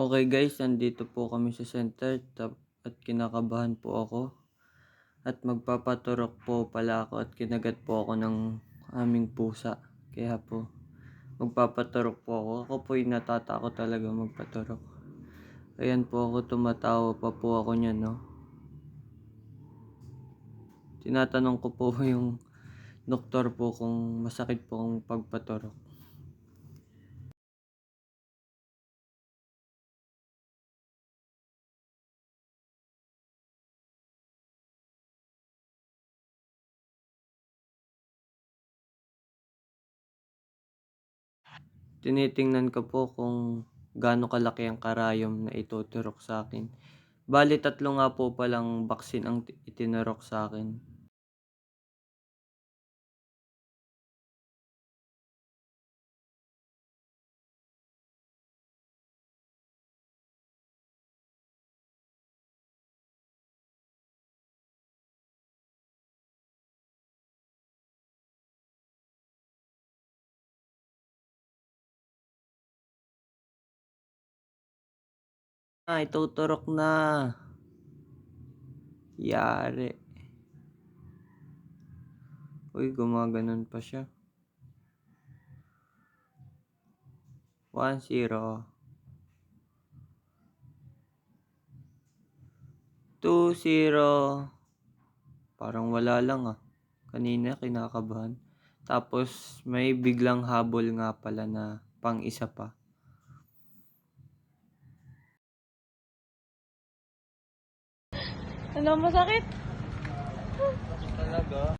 Okay guys, nandito po kami sa center at kinakabahan po ako at magpapaturok po pala ako at kinagat po ako ng aming pusa. Kaya po magpapaturok po ako. Ako po yung natatakot talaga magpaturok. Ayan po ako, tumatawa pa po ako niyan, no. Tinatanong ko po yung doktor po kung masakit po ang pagpaturok. Tinitingnan ko po kung gaano kalaki ang karayom na ituturok sa akin. Bale 3 nga po palang baksin ang itinurok sa akin. Ituturok na. Yari. Uy, gumaganon pa siya. 1-0. 2-0. Parang wala lang Kanina kinakabahan. Tapos may biglang habol nga pala na pang isa pa. Ano, masakit? Talaga?